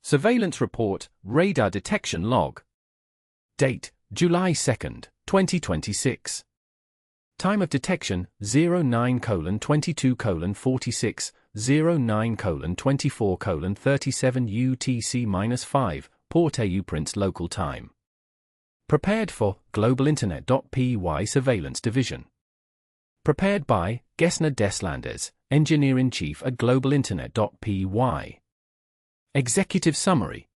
Surveillance Report, Radar Detection Log. Date, July 2, 2026. Time of detection, 09:22:46, 09:24:37 UTC-5, Port-au-Prince local time. Prepared for GlobalInternet.py Surveillance Division. Prepared by Gesner Deslandes, Engineer-in-Chief at GlobalInternet.py. Executive Summary.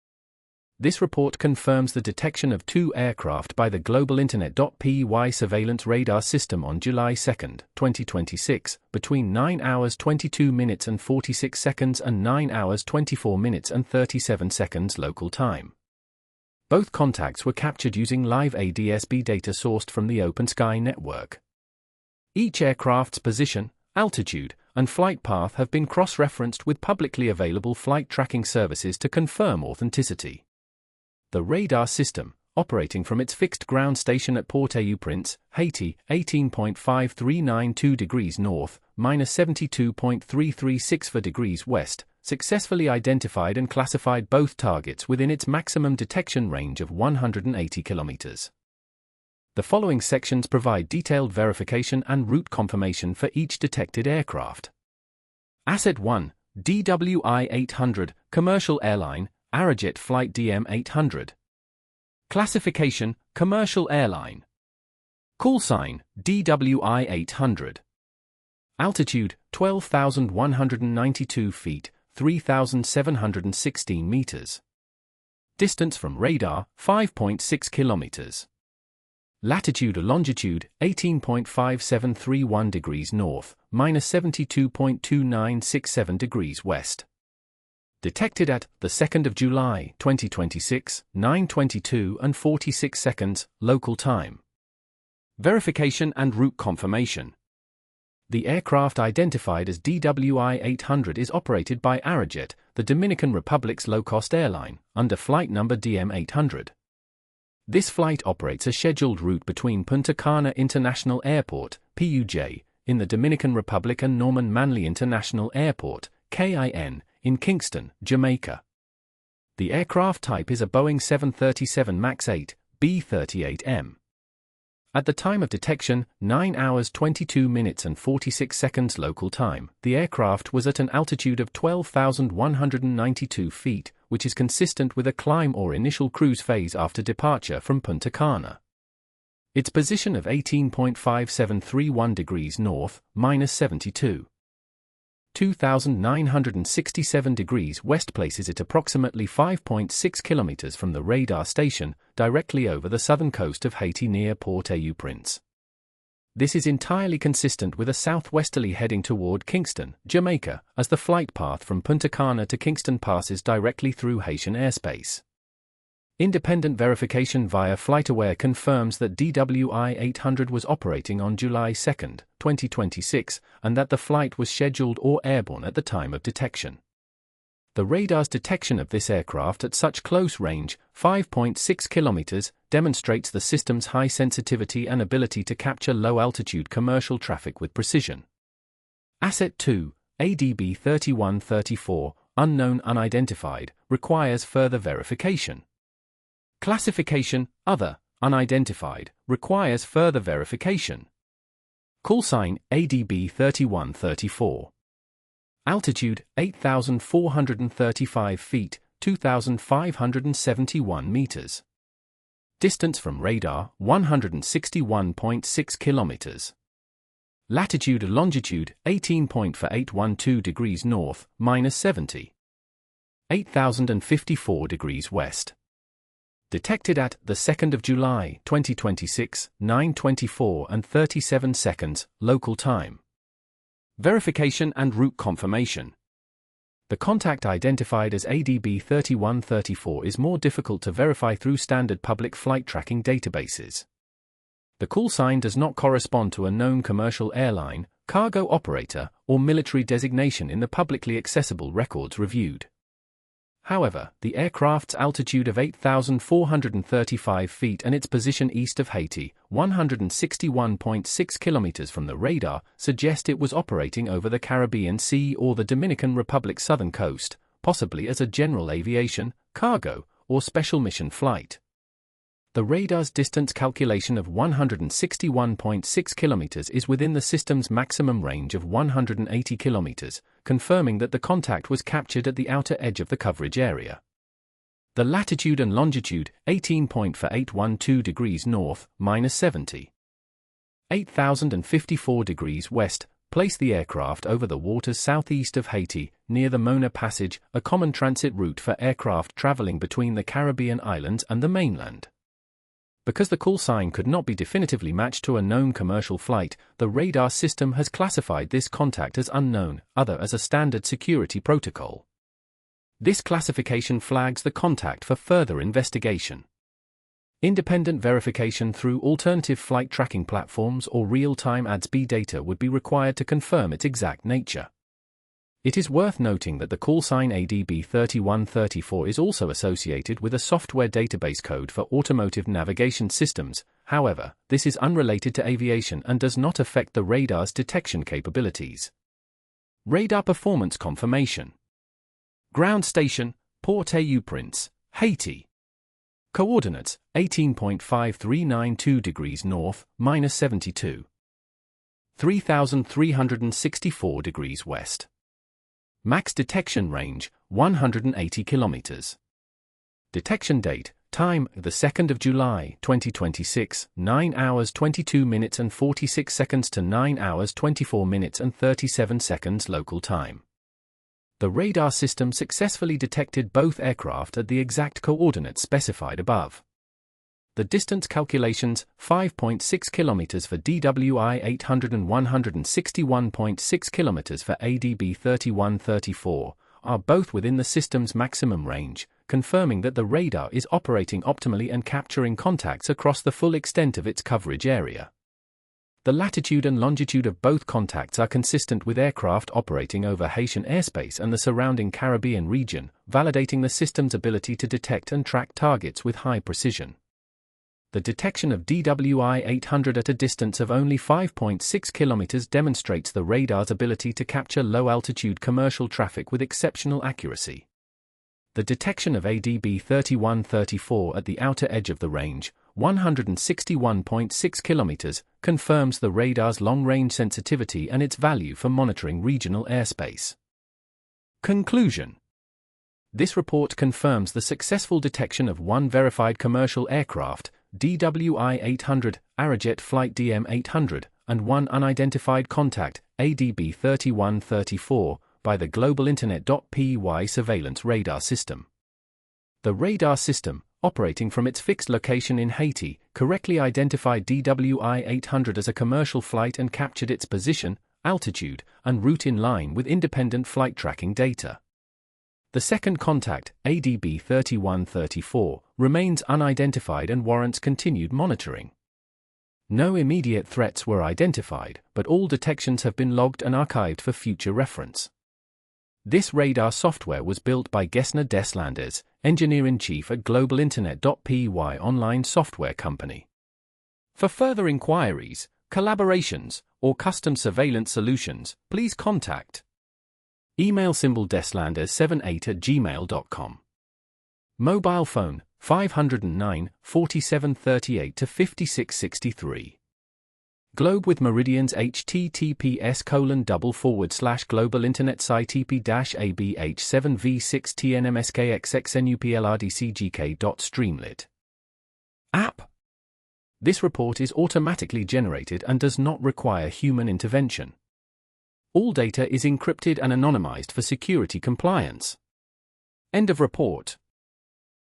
This report confirms the detection of 2 aircraft by the GlobalInternet.py surveillance radar system on July 2, 2026, between 9 hours 22 minutes and 46 seconds and 9 hours 24 minutes and 37 seconds local time. Both contacts were captured using live ADS-B data sourced from the Open Sky network. Each aircraft's position, altitude, and flight path have been cross-referenced with publicly available flight tracking services to confirm authenticity. The radar system, operating from its fixed ground station at Port-au-Prince, Haiti, 18.5392 degrees north, -72.334 degrees west, successfully identified and classified both targets within its maximum detection range of 180 kilometers. The following sections provide detailed verification and route confirmation for each detected aircraft. Asset 1, DWI-800, Commercial Airline, Arajet Flight DM-800. Classification, Commercial Airline. Call sign, DWI-800. Altitude, 12,192 feet, 3,716 meters. Distance from radar, 5.6 kilometers. Latitude or longitude, 18.5731 degrees north, -72.2967 degrees west. Detected at the 2nd of July, 2026, 9:22 and 46 seconds, local time. Verification and route confirmation. The aircraft identified as DWI-800 is operated by Arajet, the Dominican Republic's low-cost airline, under flight number DM-800. This flight operates a scheduled route between Punta Cana International Airport, PUJ, in the Dominican Republic and Norman Manley International Airport, KIN, in Kingston, Jamaica. The aircraft type is a Boeing 737 MAX 8, B-38M. At the time of detection, 9 hours 22 minutes and 46 seconds local time, the aircraft was at an altitude of 12,192 feet, which is consistent with a climb or initial cruise phase after departure from Punta Cana. Its position of 18.5731 degrees north, -72.2967 degrees west places it approximately 5.6 kilometers from the radar station, directly over the southern coast of Haiti near Port-au-Prince. This is entirely consistent with a southwesterly heading toward Kingston, Jamaica, as the flight path from Punta Cana to Kingston passes directly through Haitian airspace. Independent verification via FlightAware confirms that DWI-800 was operating on July 2, 2026, and that the flight was scheduled or airborne at the time of detection. The radar's detection of this aircraft at such close range, 5.6 kilometers, demonstrates the system's high sensitivity and ability to capture low-altitude commercial traffic with precision. Asset 2, ADB 3134, unknown unidentified, requires further verification. Classification, other, unidentified, requires further verification. Call sign, ADB 3134. Altitude, 8,435 feet, 2,571 meters. Distance from radar, 161.6 kilometers. Latitude or longitude, 18.4812 degrees north, -70.8054 degrees west. Detected at the 2nd of July, 2026, 9:24 and 37 seconds, local time. Verification and route confirmation. The contact identified as ADB 3134 is more difficult to verify through standard public flight tracking databases. The call sign does not correspond to a known commercial airline, cargo operator, or military designation in the publicly accessible records reviewed. However, the aircraft's altitude of 8,435 feet and its position east of Haiti, 161.6 kilometers from the radar, suggest it was operating over the Caribbean Sea or the Dominican Republic's southern coast, possibly as a general aviation, cargo, or special mission flight. The radar's distance calculation of 161.6 kilometers is within the system's maximum range of 180 kilometers, confirming that the contact was captured at the outer edge of the coverage area. The latitude and longitude, 18.812 degrees north, -70. 8,054 degrees west, place the aircraft over the waters southeast of Haiti, near the Mona Passage, a common transit route for aircraft traveling between the Caribbean islands and the mainland. Because the call sign could not be definitively matched to a known commercial flight, the radar system has classified this contact as unknown, other as a standard security protocol. This classification flags the contact for further investigation. Independent verification through alternative flight tracking platforms or real-time ADS-B data would be required to confirm its exact nature. It is worth noting that the callsign ADB3134 is also associated with a software database code for automotive navigation systems. However, this is unrelated to aviation and does not affect the radar's detection capabilities. Radar performance confirmation. Ground station, Port-au-Prince, Haiti. Coordinates, 18.5392 degrees north, -72. 3,364 degrees west. Max detection range, 180 kilometers. Detection date, time, the 2nd of July, 2026, 9 hours 22 minutes and 46 seconds to 9 hours 24 minutes and 37 seconds local time. The radar system successfully detected both aircraft at the exact coordinates specified above. The distance calculations, 5.6 kilometers for DWI 800 and 161.6 kilometers for ADB 3134, are both within the system's maximum range, confirming that the radar is operating optimally and capturing contacts across the full extent of its coverage area. The latitude and longitude of both contacts are consistent with aircraft operating over Haitian airspace and the surrounding Caribbean region, validating the system's ability to detect and track targets with high precision. The detection of DWI 800 at a distance of only 5.6 kilometers demonstrates the radar's ability to capture low-altitude commercial traffic with exceptional accuracy. The detection of ADB 3134 at the outer edge of the range, 161.6 kilometers, confirms the radar's long-range sensitivity and its value for monitoring regional airspace. Conclusion. This report confirms the successful detection of one verified commercial aircraft, DWI 800, Arajet Flight DM 800, and one unidentified contact, ADB 3134, by the GlobalInternet.py Surveillance Radar system. The radar system, operating from its fixed location in Haiti, correctly identified DWI 800 as a commercial flight and captured its position, altitude, and route in line with independent flight tracking data. The second contact, ADB 3134, remains unidentified and warrants continued monitoring. No immediate threats were identified, but all detections have been logged and archived for future reference. This radar software was built by Gesner Deslandes, Engineer-in-Chief at GlobalInternet.py online software company. For further inquiries, collaborations, or custom surveillance solutions, please contact email deslandes78@gmail.com. Mobile phone, 509 47 38 to 56 63. Globe with Meridians https://globalinternet.cip-ab87v6tnmskxxnupldcgk.streamlit. App. This report is automatically generated and does not require human intervention. All data is encrypted and anonymized for security compliance. End of report.